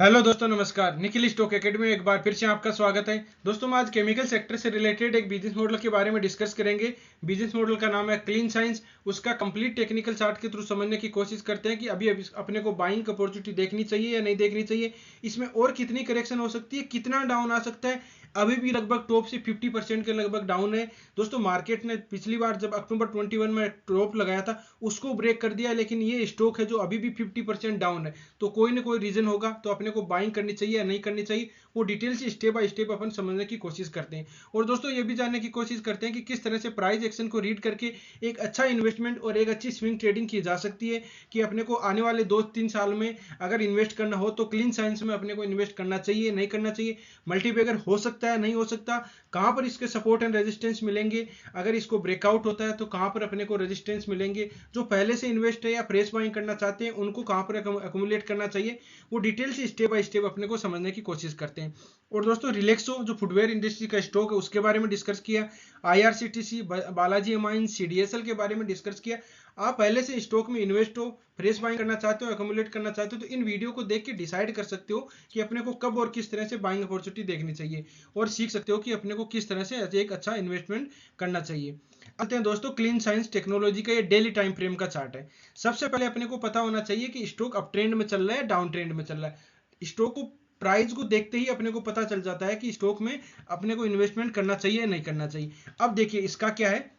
Hello दोस्तों, नमस्कार। Nikhil stock academy में एक बार फिर से आपका स्वागत है। दोस्तों, हम आज केमिकल सेक्टर से रिलेटेड एक बिजनेस मॉडल के बारे में डिस्कस करेंगे। बिजनेस मॉडल का नाम है क्लीन साइंस। उसका कंप्लीट टेक्निकल चार्ट के थ्रू समझने की कोशिश करते हैं कि अभी अपने को बाइंग अपॉर्चुनिटी देखनी चाहिए या नहीं देखनी चाहिए, इसमें और कितनी करेक्शन हो सकती है, कितना डाउन आ सकता है। अभी भी लगभग टॉप से 50% के लगभग डाउन है। दोस्तों, मार्केट ने पिछली बार जब अक्टूबर 21 में टॉप लगाया था उसको ब्रेक कर दिया, लेकिन ये स्टॉक है जो अभी भी 50% डाउन है। तो कोई ना कोई रीजन होगा, तो अपने को बाइंग करनी चाहिए या नहीं करनी चाहिए, वो डिटेल से स्टेप बाय स्टेप अपन समझने की कोशिश करते हैं। और दोस्तों, ये भी जानने की कोशिश करते हैं कि किस तरह से प्राइस एक्शन को रीड करके एक अच्छा इन्वेस्टमेंट और एक अच्छी स्विंग ट्रेडिंग की जा सकती है कि अपने को आने वाले 2-3 साल में अगर इन्वेस्ट करना हो तो क्लीन साइंस में अपने को इन्वेस्ट करना चाहिए, नहीं करना चाहिए, मल्टीबैगर हो सकता है, नहीं हो सकता, कहां पर इसके सपोर्ट एंड रेजिस्टेंस मिलेंगे, अगर इसको ब्रेकआउट होता है तो कहां पर अपने को रेजिस्टेंस मिलेंगे, जो पहले से इन्वेस्ट है या फ्रेश बाइंग करना चाहते हैं उनको कहां पर अकोमुलेट करना चाहिए, वो डिटेल से स्टेप बाय स्टेप अपने को समझने की कोशिश करते हैं। और दोस्तों, रिलैक्सो जो फुटवेयर इंडस्ट्री का स्टॉक है उसके बारे में डिस्कस किया, आईआरसीटीसी, बालाजी एमाइंस, सीडीएसएल के बारे में डिस्कस किया। आप पहले से स्टॉक में इन्वेस्ट हो, फ्रेश बाइंग करना चाहते हो, अकोमुलेट करना चाहते हो, तो इन वीडियो को देख के डिसाइड कर सकते हो कि अपने को कब और किस तरह से बाइंग अपॉर्चुनिटी देखनी चाहिए, और सीख सकते हो कि अपने को किस तरह से एक अच्छा इन्वेस्टमेंट करना चाहिए। आते हैं दोस्तों, क्लीन साइंस टेक्नोलॉजी का ये डेली टाइम फ्रेम का चार्ट है। सबसे पहले अपने को पता होना चाहिए कि स्टॉक अप ट्रेंड में चल रहा है, डाउन ट्रेंड में चल रहा है। स्टॉक को प्राइस को देखते ही अपने को पता चल जाता है कि स्टॉक में अपने को इन्वेस्टमेंट करना चाहिए या नहीं करना चाहिए। अब देखिए इसका क्या है,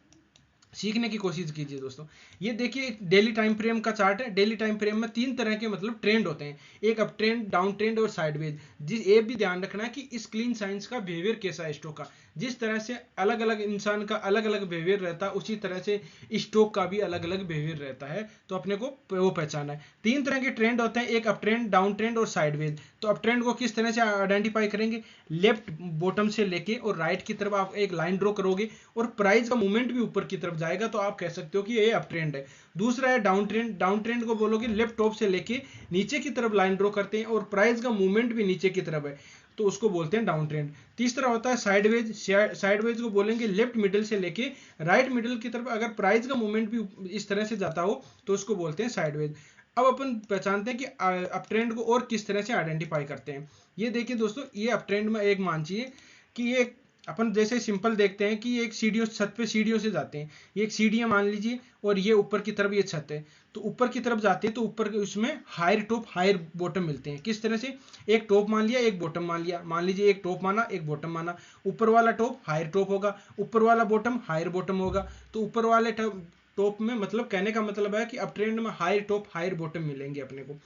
सीखने की कोशिश कीजिए दोस्तों। ये देखिए डेली टाइम फ्रेम का चार्ट है। डेली टाइम फ्रेम में तीन तरह के मतलब ट्रेंड होते हैं, एक अप ट्रेंड, डाउन ट्रेंड और साइडवेज। ये भी ध्यान रखना है कि इस क्लीन साइंस का बिहेवियर कैसा है स्टॉक का। जिस तरह से अलग अलग इंसान का अलग अलग बिहेवियर रहता है, उसी तरह से स्टॉक का भी अलग अलग बिहेवियर रहता है, तो अपने को वो पहचाना है। तीन तरह के ट्रेंड होते हैं, एक अप ट्रेंड, डाउन ट्रेंड और साइडवेज। तो अप ट्रेंड को किस तरह से आइडेंटिफाई करेंगे, लेफ्ट बॉटम से लेके और राइट की तरफ आप एक लाइन ड्रॉ करोगे और प्राइस का मूवमेंट भी ऊपर की तरफ जाएगा, तो आप कह सकते हो कि ये अप ट्रेंड है। दूसरा है डाउन ट्रेंड। डाउन ट्रेंड को बोलोगे लेफ्ट टॉप से लेके नीचे की तरफ लाइन ड्रॉ करते हैं और प्राइस का मूवमेंट भी नीचे की तरफ है, तो उसको बोलते हैं डाउन ट्रेंड। तीसरा होता है साइडवेज। साइडवेज को बोलेंगे लेफ्ट मिडिल से लेके राइट मिडिल की तरफ अगर प्राइस का मूवमेंट भी इस तरह से जाता हो तो उसको बोलते हैं साइडवेज। अब अपन पहचानते हैं कि अप ट्रेंड को और किस तरह से आइडेंटिफाई करते हैं। ये देखिए दोस्तों, ये अप ट्रेंड में एक मानचिए कि ये अपन जैसे सिंपल देखते हैं कि ये एक सीढ़ियों, छत पे सीढ़ियों से जाते हैं। ये एक सीढ़ियां मान लीजिए और ये ऊपर की तरफ ये छत है, तो ऊपर की तरफ जाते हैं तो ऊपर उसमें हायर टॉप हायर बॉटम मिलते हैं। किस तरह से, एक टॉप मान लिया, एक बॉटम मान लिया, मान लीजिए एक टॉप माना, एक बॉटम माना। ऊपर वाला टॉप हायर टॉप होगा, ऊपर वाला बॉटम हायर बॉटम होगा। तो ऊपर वाले टॉप में मतलब कहने का मतलब है कि अप ट्रेंड में हायर टॉप हायर बॉटम मिलेंगे अपने को।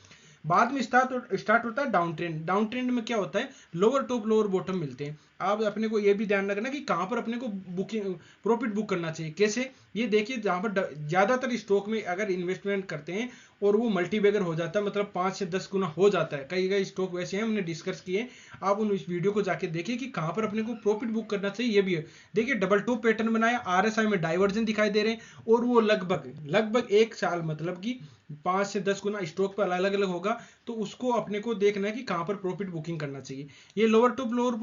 बाद में स्टार्ट होता है डाउन ट्रेंड। डाउन ट्रेंड में क्या होता है, लोअर टॉप लोअर बॉटम मिलते हैं। आप अपने को ये भी ध्यान रखना कि कहां पर अपने को बुकिंग प्रॉफिट बुक करना चाहिए। कैसे, ये देखिए जहां पर ज्यादातर स्टॉक में अगर इन्वेस्टमेंट करते हैं और वो मल्टीबैगर हो जाता है, मतलब 5 से 10 गुना हो जाता है, कई कई स्टॉक वैसे हैं हमने डिस्कस किए, आप उन इस वीडियो को जाके देखिए कि कहां पर अपने को प्रॉफिट बुक करना चाहिए। ये भी है, देखिए डबल टॉप पैटर्न बनाया, आरएसआई में डाइवर्जन दिखाई दे रहे हैं और वो लगभग लगभग एक साल मतलब कि 5 से 10 गुना स्टॉक पर अलग अलग होगा, तो उसको अपने को देखना है कि कहां पर प्रॉफिट बुकिंग करना चाहिए। ये लोअर टॉप लोअर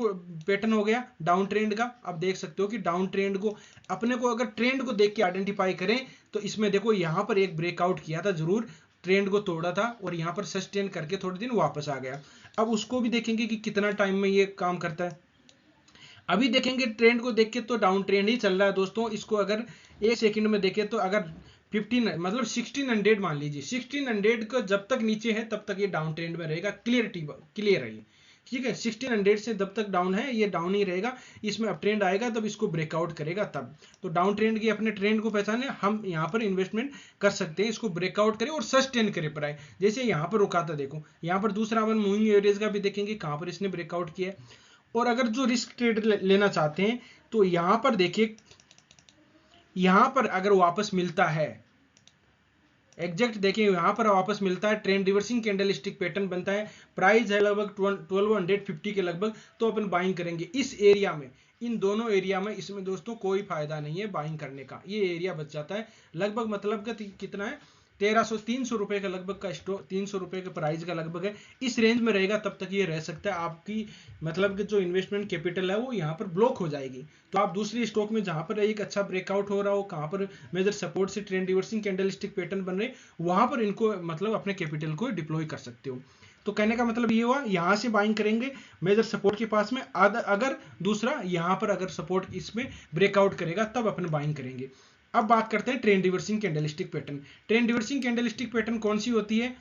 पैटर्न हो गया डाउन ट्रेंड का। अब देख सकते हो कि डाउन ट्रेंड को अपने को अगर ट्रेंड को देख के आइडेंटिफाई करें तो इसमें देखो यहां पर एक ब्रेकआउट किया था जरूर, ट्रेंड को तोड़ा था और यहां पर सस्टेन करके थोड़े दिन वापस आ गया। अब उसको भी देखेंगे कि कितना टाइम में ये काम करता है। अभी देखेंगे ट्रेंड को देख के तो डाउन ट्रेंड ही चल रहा है दोस्तों। इसको अगर एक सेकंड में देखें तो अगर 15 मतलब 1600 मान लीजिए, 1600 का जब तक नीचे है तब तक ये डाउन ट्रेंड में रहेगा। क्लियर है ये, ठीक है। 1600 से जब तक डाउन है ये डाउन ही रहेगा। इसमें अप ट्रेंड आएगा तब इसको ब्रेकआउट करेगा तब। तो डाउन ट्रेंड की अपने ट्रेंड को पहचाने, हम यहाँ पर इन्वेस्टमेंट कर सकते हैं। इसको ब्रेकआउट करें और सस्टेन करे प्राइस, जैसे यहाँ पर रुका था देखो। यहाँ पर दूसरा अपन मूविंग एवरेज का भी देखेंगे कहाँ पर इसने ब्रेकआउट किया है। और अगर जो रिस्क ट्रेड लेना चाहते हैं तो यहां पर देखिए, यहां पर अगर वापस मिलता है, एग्जैक्ट देखिए यहां पर वापस मिलता है, trend reversing candle stick pattern बनता है, प्राइस है लगभग 1250 के लगभग, तो अपन बाइंग करेंगे इस एरिया में। इन दोनों एरिया में इसमें दोस्तों कोई फायदा नहीं है बाइंग करने का, ये एरिया बच जाता है लगभग, मतलब का कितना है 1300-300 रुपए का लगभग का स्टॉक, 300 रुपए के प्राइस का लगभग है, इस रेंज में रहेगा तब तक ये रह सकता है। आपकी मतलब कि जो इन्वेस्टमेंट कैपिटल है वो यहाँ पर ब्लॉक हो जाएगी। तो आप दूसरी स्टॉक में जहां पर एक अच्छा ब्रेकआउट हो रहा हो, कहां पर मेजर सपोर्ट से ट्रेंड रिवर्सिंग कैंडलस्टिक पैटर्न बन रहे, वहां पर इनको मतलब अपने कैपिटल को डिप्लॉय कर सकते हो। तो कहने का मतलब ये हुआ, यहां से बाइंग करेंगे मेजर सपोर्ट के पास में, अगर दूसरा यहां पर अगर सपोर्ट इसमें ब्रेकआउट करेगा तब अपन बाइंग करेंगे। अब बात करते हैं trend reversing candlestick pattern. Trend reversing candlestick pattern कौन सी होती है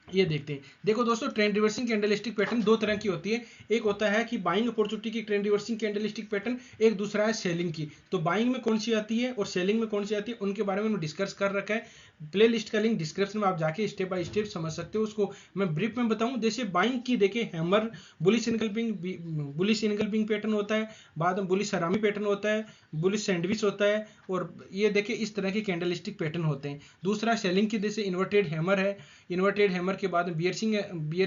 ये देखते हैं। देखो दोस्तों, ट्रेंड रिवर्सिंग कैंडलस्टिक पैटर्न दो तरह की होती है। एक होता है कि बाइंग अपॉर्चुनिटी की ट्रेंड रिवर्सिंग कैंडलस्टिक पैटर्न, एक दूसरा है सेलिंग की। तो बाइंग में कौन सी आती है और सेलिंग में कौन सी आती है, उनके बारे में हमने डिस्कस कर रखा है। प्ले लिस्ट का लिंक डिस्क्रिप्शन में आप जाके स्टेप बाय स्टेप समझ सकते हो। उसको मैं ब्रीफ में बताऊं, जैसे बाइंग की देखिए हैमर बुलिश इनकल्पिंग पैटर्न होता है, बाद में बुलिश हरामी पैटर्न होता है, बुलिश सैंडविच होता है, और ये देखिए इस तरह के कैंडलस्टिक पैटर्न होते हैं। दूसरा सेलिंग की जैसे इन्वर्टेड हैमर है, इन्वर्टेड हैमर के बाद बियरसिंग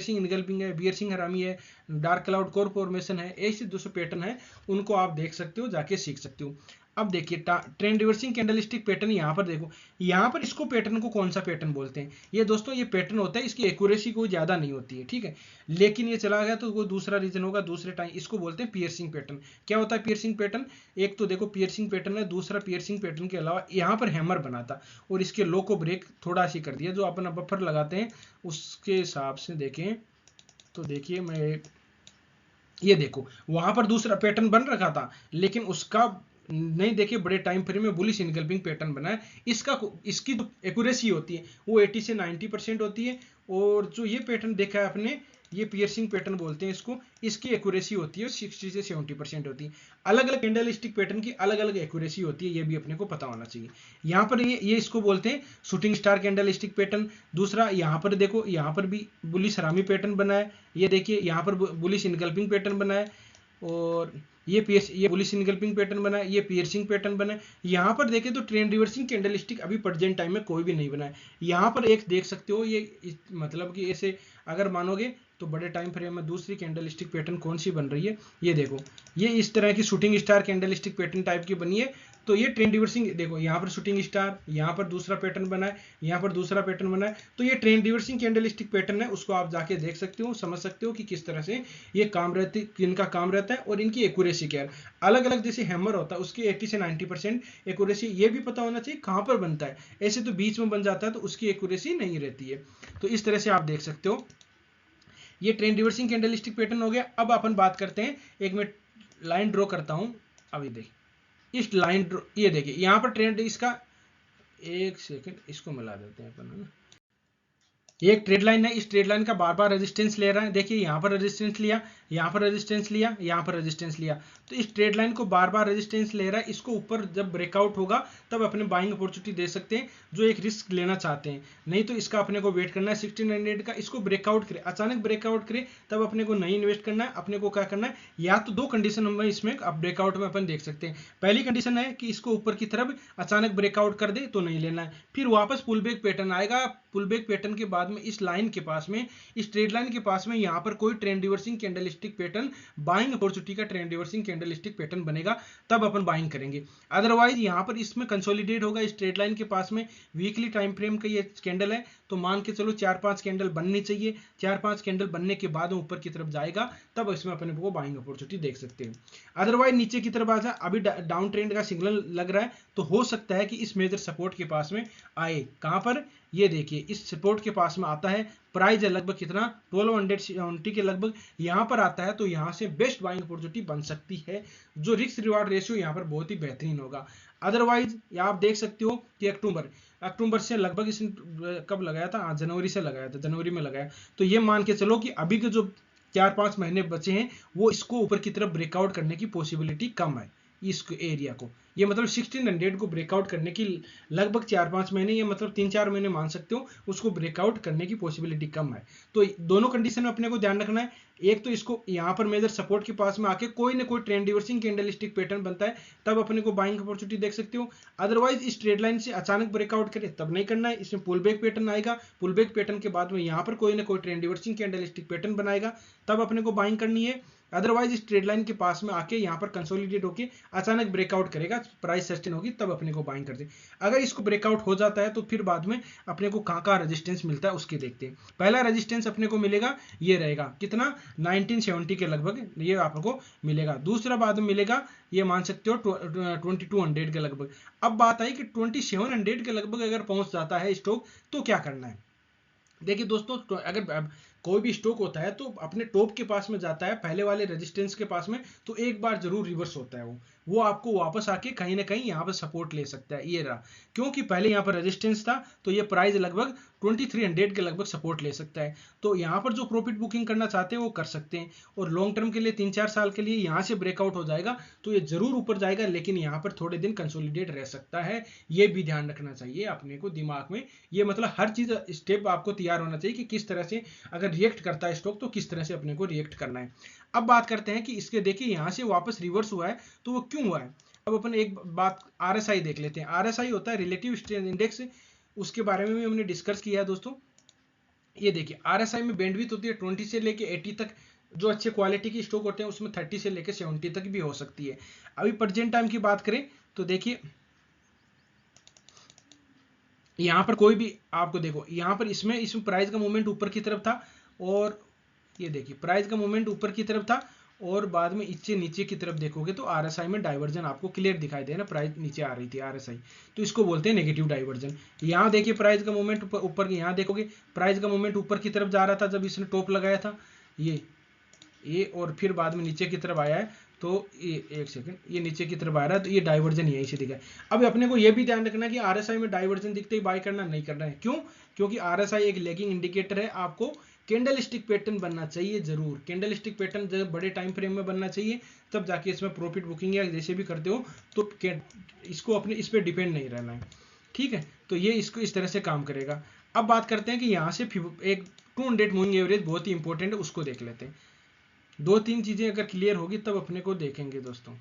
इनगल्पिंग है, बियरसिंग हरामी है, डार्क क्लाउड कोर फॉर्मेशन है, ऐसे 200 पैटर्न है, उनको आप देख सकते हो, जाके सीख सकते हो। अब देखिए ट्रेंड रिवर्सिंग कैंडलस्टिक पैटर्न, यहाँ पर देखो, यहाँ पर इसको पैटर्न को कौन सा पैटर्न बोलते हैं, ये दोस्तों ये पैटर्न होता है, इसकी एक्यूरेसी कोई ज्यादा नहीं होती है, ठीक है, लेकिन ये चला गया तो कोई दूसरा रीजन होगा दूसरे टाइम, इसको बोलते हैं पियर्सिंग पैटर्न। क्या होता है पियर्सिंग पैटर्न, एक तो देखो पियर्सिंग पैटर्न है, दूसरा पियर्सिंग पैटर्न के अलावा यहाँ पर हैमर बना था और इसके लो को ब्रेक थोड़ा सी कर दिया, जो अपना बफर लगाते हैं उसके हिसाब से देखें तो देखिए मैं ये देखो वहां पर दूसरा पैटर्न बन रखा था, लेकिन उसका नहीं, देखिए बड़े टाइम फ्रेम में बुलिश इनकल्पिंग पैटर्न बना है। इसकी जो एक्यूरेसी होती है वो 80 से 90% होती है, और जो ये पैटर्न देखा है आपने, ये पियर्सिंग पैटर्न बोलते हैं इसको, इसकी एक्यूरेसी होती है 60 से 70% होती है। अलग अलग कैंडलस्टिक पैटर्न की अलग अलग एक्यूरेसी होती है, ये भी अपने को पता होना चाहिए। यहाँ पर ये इसको बोलते हैं शूटिंग स्टार कैंडलस्टिक पैटर्न। दूसरा यहाँ पर देखो, यहाँ पर भी बुलिश हरामी पैटर्न बना है, ये देखिए यहाँ पर बुलिश इनकल्पिंग पैटर्न बना है, और ये बुलिश इनगल्पिंग पैटर्न बना है, ये पियर्सिंग पैटर्न बना है। यहाँ पर देखें तो ट्रेंड रिवर्सिंग कैंडलस्टिक अभी प्रेजेंट टाइम में कोई भी नहीं बना है। यहाँ पर एक देख सकते हो, ये मतलब कि ऐसे अगर मानोगे तो बड़े टाइम फ्रेम में दूसरी कैंडलस्टिक पैटर्न कौन सी बन रही है, ये देखो, ये इस तरह की shooting star candlestick pattern type की बनी है। तो ये ट्रेंड रिवर्सिंग, देखो यहाँ पर शूटिंग स्टार, यहाँ पर दूसरा पैटर्न बना है, यहाँ पर दूसरा पैटर्न बना है। तो ये ट्रेंड रिवर्सिंग कैंडलस्टिक पैटर्न है, उसको आप जाके देख सकते हो, समझ सकते हो कि किस तरह से ये काम रहती, इनका काम रहता है और इनकी एक्यूरेसी क्या है। अलग अलग जैसे हैमर होता है उसकी 80 से 90% एक्यूरेसी, ये भी पता होना चाहिए कहाँ पर बनता है, ऐसे तो बीच में बन जाता है तो उसकी एक्यूरेसी नहीं रहती है। तो इस तरह से आप देख सकते हो, ये ट्रेंड रिवर्सिंग कैंडलस्टिक पैटर्न हो गया। अब अपन बात करते हैं, एक मैं लाइन ड्रॉ करता हूं, अभी देख इस लाइन ड्रॉ, ये देखिए यहां पर ट्रेंड इसका, एक सेकंड इसको मिला देते हैं अपन, है ना, ये एक ट्रेड लाइन है, इस ट्रेड लाइन का बार बार रेजिस्टेंस ले रहा है, देखिए यहाँ पर रेजिस्टेंस लिया, यहाँ पर रेजिस्टेंस लिया, यहाँ पर रेजिस्टेंस लिया, तो इस ट्रेड लाइन को बार बार रेजिस्टेंस ले रहा है। इसको ऊपर जब ब्रेकआउट होगा तब अपने बाइंग अपॉर्चुनिटी दे सकते हैं, जो एक रिस्क लेना चाहते हैं, नहीं तो इसका अपने को वेट करना है 1600 का, इसको ब्रेकआउट करे, अचानक ब्रेकआउट करे तब अपने को नहीं इन्वेस्ट करना है। अपने को क्या करना है, या तो दो कंडीशन हमें इसमें अब ब्रेकआउट में अपन देख सकते हैं। पहली कंडीशन है कि इसको ऊपर की तरफ अचानक ब्रेकआउट कर दे तो नहीं लेना है, फिर वापस पुल बैक पैटर्न आएगा, पुल बैक पैटर्न के बाद में इस लाइन के पास में, इस ट्रेड लाइन के पास में यहाँ पर कोई trend reversing candlestick pattern, buying opportunity का ट्रेंड रिवर्सिंग कैंडलस्टिक पैटर्न बनेगा, तब अपन बाइंग करेंगे। अदरवाइज यहाँ पर इसमें कंसोलिडेट होगा, इस ट्रेड लाइन के पास में वीकली टाइम फ्रेम का ये कैंडल है, तो मान के चलो 4-5 कैंडल बननी चाहिए, 4-5 कैंडल बनने के बाद ऊपर की तरफ जाएगा, तब इसमें अपने को बाइंग अपॉर्चुनिटी देख सकते हैं। अदरवाइज नीचे की तरफ आ जाए, अभी डाउन ट्रेंड का सिग्नल लग रहा है, तो हो सकता है कि इस मेजर सपोर्ट के पास में आए, कहां पर, ये देखिए इस सपोर्ट के पास में आता है, प्राइस है लगभग कितना 1270 के लगभग यहाँ पर आता है, तो यहाँ से बेस्ट बाइंग अपॉर्चुनिटी बन सकती है, जो रिस्क रिवार्ड रेशियो यहाँ पर बहुत ही बेहतरीन होगा। अदरवाइज आप देख सकते हो कि अक्टूबर से लगभग इस कब लगाया था, जनवरी से लगाया था, जनवरी में लगाया, तो ये मान के चलो कि अभी के जो 4-5 महीने बचे हैं वो इसको ऊपर की तरफ ब्रेकआउट करने की पॉसिबिलिटी कम है। इस एरिया को, ये मतलब 1600 को ब्रेकआउट करने की लगभग 4-5 महीने, ये मतलब 3-4 महीने मान सकते हो, उसको ब्रेकआउट करने की पॉसिबिलिटी कम है। तो दोनों कंडीशन में अपने को ध्यान रखना है, एक तो इसको यहाँ पर मेजर सपोर्ट के पास में आके कोई ना कोई ट्रेंड रिवर्सिंग कैंडलस्टिक पैटर्न बनता है, तब अपने को बाइंग अपॉर्चुनिटी देख सकते हो। अदरवाइज इस ट्रेड लाइन से अचानक ब्रेकआउट करे तब नहीं करना है, इसमें पुल बैक पैटर्न आएगा, पुल बैक पैटर्न के बाद में यहाँ पर कोई ना कोई ट्रेंड रिवर्सिंग कैंडलस्टिक पैटर्न बनाएगा, तब अपने को बाइंग करनी है। अदरवाइज इस ट्रेड लाइन के पास में आके यहाँ पर कंसोलिडेट होके अचानक ब्रेकआउट करेगा, प्राइस सस्टेन होगी, तब अपने को बाइंग करते हैं। अगर इसको ब्रेकआउट हो जाता है तो फिर बाद में अपने को कहाँ कहाँ रेजिस्टेंस मिलता है उसके देखते हैं। पहला रेजिस्टेंस अपने को मिलेगा, ये रहेगा कितना 1970 के लगभग, ये आपको मिलेगा। दूसरा बाद में मिलेगा, ये मान सकते हो 2200 के लगभग। अब बात आई कि 2700 के लगभग अगर पहुंच जाता है स्टॉक तो क्या करना है। देखिए दोस्तों, तो अगर कोई भी स्टॉक होता है तो अपने टॉप के पास में जाता है, पहले वाले रेजिस्टेंस के पास में, तो एक बार जरूर रिवर्स होता है वो आपको वापस आके कहीं ना कहीं यहाँ पर सपोर्ट ले सकता है। ये रहा, क्योंकि पहले यहाँ पर रेजिस्टेंस था तो ये प्राइस लगभग 2300 के लगभग सपोर्ट ले सकता है। तो यहाँ पर जो प्रॉफिट बुकिंग करना चाहते हैं वो कर सकते हैं, और लॉन्ग टर्म के लिए 3-4 साल के लिए यहाँ से ब्रेकआउट हो जाएगा तो ये जरूर ऊपर जाएगा, लेकिन यहाँ पर थोड़े दिन कंसोलिडेट रह सकता है। ये भी ध्यान रखना चाहिए अपने को दिमाग में। ये मतलब हर चीज स्टेप आपको तैयार होना चाहिए कि किस तरह से अगर रिएक्ट करता है स्टॉक तो किस तरह से अपने को रिएक्ट करना है। अब बात करते हैं कि इसके देखिए यहाँ से वापस रिवर्स हुआ है तो वो क्यों हुआ है। अब अपन एक बात आरएसआई देख लेते हैं। आरएसआई होता है रिलेटिव स्ट्रेंथ इंडेक्स, उसके बारे में भी हमने डिस्कस किया है दोस्तों। ये देखिए आरएसआई में बैंडविड्थ होती है 20 से लेके 80 तक, जो अच्छे क्वालिटी की स्टॉक होते हैं उसमें 30 से लेके 70 तक भी हो सकती है। अभी प्रेजेंट टाइम की बात करें तो देखिए यहाँ पर कोई भी आपको देखो, यहाँ पर इसमें प्राइस का मूवमेंट ऊपर की तरफ था, और ये देखिए प्राइस का मूवमेंट ऊपर की तरफ था, और बाद में इससे नीचे की तरफ देखोगे तो आरएसआई में डाइवर्जन आपको क्लियर दिखाई दे ना, प्राइस नीचे आ रही थी आरएसआई, तो इसको बोलते हैं नेगेटिव डाइवर्जन। यहाँ देखिए प्राइस का मूवमेंट ऊपर, यहाँ देखोगे प्राइस का मूवमेंट ऊपर की तरफ जा रहा था जब इसने टॉप लगाया था ये और फिर बाद में नीचे की तरफ आया है, तो ये एक सेकंड, ये नीचे की तरफ आ रहा है तो ये डाइवर्जन यहीं से दिखा है। अब अपने को ये भी ध्यान रखना कि आरएसआई में डाइवर्जन दिखते ही बाय करना नहीं करना है। क्यों? क्योंकि आरएसआई एक लैगिंग इंडिकेटर है, आपको कैंडल स्टिक पैटर्न बनना चाहिए जरूर। कैंडल स्टिक पैटर्न जब बड़े टाइम फ्रेम में बनना चाहिए, तब जाके इसमें प्रॉफिट बुकिंग या जैसे भी करते हो तो इसको अपने इस पर डिपेंड नहीं रहना है, ठीक है। तो ये इसको इस तरह से काम करेगा। अब बात करते हैं कि यहाँ से एक 200 मूविंग एवरेज बहुत ही इंपॉर्टेंट है, उसको देख लेते हैं। 2-3 चीजें अगर क्लियर होगी तब अपने को देखेंगे दोस्तों।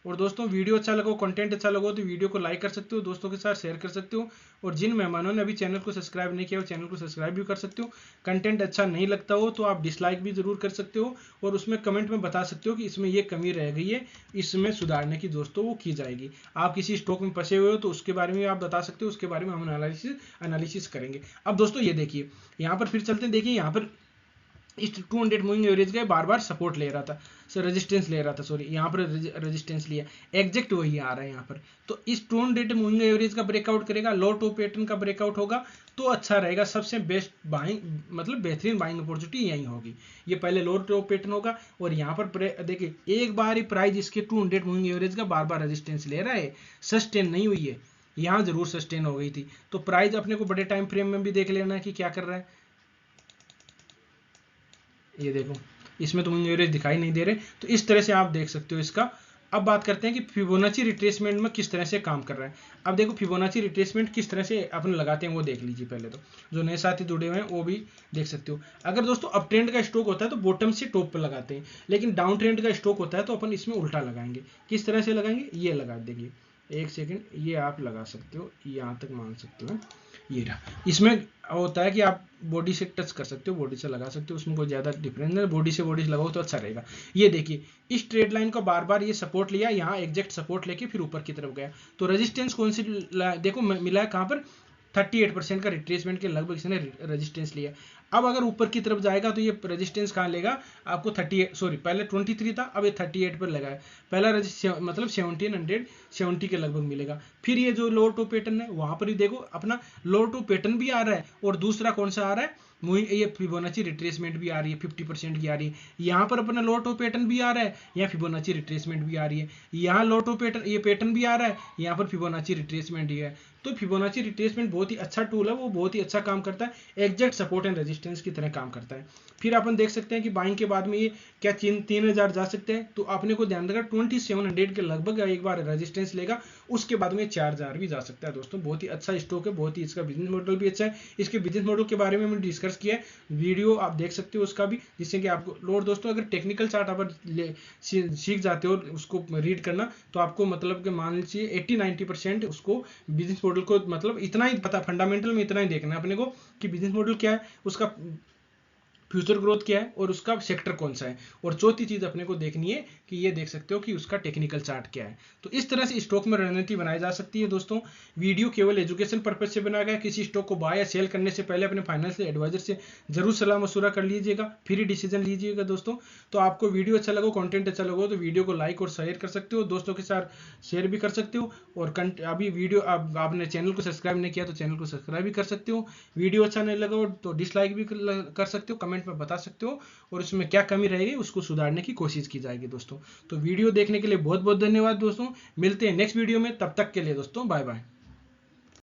और दोस्तों वीडियो अच्छा लगा, कंटेंट अच्छा लगा तो वीडियो को लाइक कर सकते हो, दोस्तों के साथ शेयर कर सकते हो, और जिन मेहमानों ने अभी चैनल को सब्सक्राइब नहीं किया वो चैनल को सब्सक्राइब भी कर सकते हो। कंटेंट अच्छा नहीं लगता हो तो आप डिसलाइक भी जरूर कर सकते हो, और उसमें कमेंट में बता सकते हो कि इसमें ये कमी रह गई है, इसमें सुधारने की दोस्तों वो की जाएगी। आप किसी स्टॉक में फंसे हुए हो तो उसके बारे में आप बता सकते हो, उसके बारे में हम एनालिसिस करेंगे। अब दोस्तों ये देखिए यहाँ पर फिर चलते हैं। देखिए यहाँ पर इस 200 मूविंग एवरेज का बार बार सपोर्ट ले रहा था, सर रेजिस्टेंस ले रहा था, सॉरी यहाँ पर रेजिस्टेंस लिया, एग्जैक्ट वही आ रहा है यहाँ पर। तो इस 200 मूविंग एवरेज का ब्रेकआउट करेगा, लो टॉप पैटर्न का ब्रेकआउट होगा तो अच्छा रहेगा। सबसे बेस्ट बाइंग मतलब बेहतरीन बाइंग अपॉर्चुनिटी यही होगी। ये पहले लो टॉप पैटर्न होगा, और यहाँ पर देखिए एक बार ही प्राइस इसके 200 मूविंग एवरेज का बार बार रेजिस्टेंस ले रहा है, सस्टेन नहीं हुई है, यहाँ जरूर सस्टेन हो गई थी। तो प्राइस अपने को बड़े टाइम फ्रेम में भी देख लेना है कि क्या कर रहा है। ये देखो इसमें तो मूविंग एवरेज दिखाई नहीं दे रहे, तो इस तरह से आप देख सकते हो इसका। अब बात करते हैं कि फिबोनाची रिट्रेसमेंट में किस तरह से काम कर रहा है। अब देखो फिबोनाची रिट्रेसमेंट किस तरह से अपन लगाते हैं वो देख लीजिए पहले। तो जो नए साथी जुड़े हुए हैं वो भी देख सकते हो। अगर दोस्तों अप ट्रेंड का स्टॉक होता है तो बॉटम से टॉप पर लगाते हैं, लेकिन डाउन ट्रेंड का स्टॉक होता है तो अपन इसमें उल्टा लगाएंगे। किस तरह से लगाएंगे ये लगा देंगे, एक सेकेंड, ये आप लगा सकते हो, यहाँ तक मान सकते हो, ये रहा। इसमें होता है कि आप बॉडी से टच कर सकते हो, बॉडी से लगा सकते हो, उसमें कोई ज्यादा डिफरेंस नहीं, बॉडी से लगाओ तो अच्छा रहेगा। ये देखिए इस ट्रेड लाइन को बार बार ये सपोर्ट लिया, यहाँ एग्जैक्ट सपोर्ट लेके फिर ऊपर की तरफ गया, तो रेजिस्टेंस कौन सी देखो मिला है कहाँ पर, 38% का रिट्रेसमेंट के लगभग इसने रेजिस्टेंस लिया। अब अगर ऊपर की तरफ जाएगा तो ये रेजिस्टेंस कहाँ लेगा आपको 38, सॉरी पहले 23 था, अब ये 38 पर लगा है। पहला मतलब 1770 के लगभग मिलेगा। फिर ये जो लोअर टॉप पैटर्न है वहां पर ही देखो अपना लोअर टॉप पैटर्न भी आ रहा है, और दूसरा कौन सा आ रहा है, ये फिबोनाची रिट्रेसमेंट भी आ रही है, 50% की आ रही है। यहाँ पर अपना लोअर टॉप पैटर्न भी आ रहा है, यहाँ फिबोनाची रिट्रेसमेंट भी आ रही है। यहाँ लोअर टॉप पैटर्न ये पैटर्न भी आ रहा है, यहाँ पर फिबोनाची रिट्रेसमेंट ही है। तो फिबोनाची रिट्रेसमेंट बहुत ही अच्छा टूल है, वो बहुत ही अच्छा काम करता है, एग्जैक्ट सपोर्ट एंड रेजिस्टेंस की तरह काम करता है। फिर अपन देख सकते हैं कि बाइंग के बाद में ये क्या 3000 जा सकते हैं, तो आपने को ध्यान रखना 2700 के लगभग एक बार रेजिस्टेंस लेगा, उसके बाद में 4000 भी जा सकता है। दोस्तों बहुत ही अच्छा स्टॉक है, बहुत ही इसका बिजनेस मॉडल भी अच्छा है। इसके बिजनेस मॉडल के बारे में हमने डिस्कस किया है, वीडियो आप देख सकते हो उसका भी, जिससे कि आपको। और दोस्तों अगर टेक्निकल चार्ट आप सीख जाते हो उसको रीड करना, तो आपको मतलब कि मान लीजिए 80-90% उसको बिजनेस मॉडल को मतलब इतना ही पता, फंडामेंटल में इतना ही देखना है अपने को कि बिजनेस मॉडल क्या है, उसका फ्यूचर ग्रोथ क्या है और उसका सेक्टर कौन सा है, और चौथी चीज अपने को देखनी है कि ये देख सकते हो कि उसका टेक्निकल चार्ट क्या है। तो इस तरह से स्टॉक में रणनीति बनाई जा सकती है दोस्तों। वीडियो केवल एजुकेशन पर्पज से बनाया गया। किसी स्टॉक को बाय या सेल करने से पहले अपने फाइनेंशियल एडवाइजर से जरूर सलाह मशुरा कर लीजिएगा, फिर ही डिसीजन लीजिएगा दोस्तों। तो आपको वीडियो अच्छा लगा, कंटेंट अच्छा लगा तो वीडियो को लाइक और शेयर कर सकते हो, दोस्तों के साथ शेयर भी कर सकते हो। और अभी वीडियो आपने चैनल को सब्सक्राइब नहीं किया तो चैनल को सब्सक्राइब भी कर सकते हो। वीडियो अच्छा नहीं लगा तो डिसलाइक भी कर सकते हो, कमेंट में बता सकते हो, और उसमें क्या कमी रहेगी उसको सुधारने की कोशिश की जाएगी दोस्तों। तो वीडियो देखने के लिए बहुत बहुत धन्यवाद दोस्तों। मिलते हैं नेक्स्ट वीडियो में, तब तक के लिए दोस्तों बाय बाय।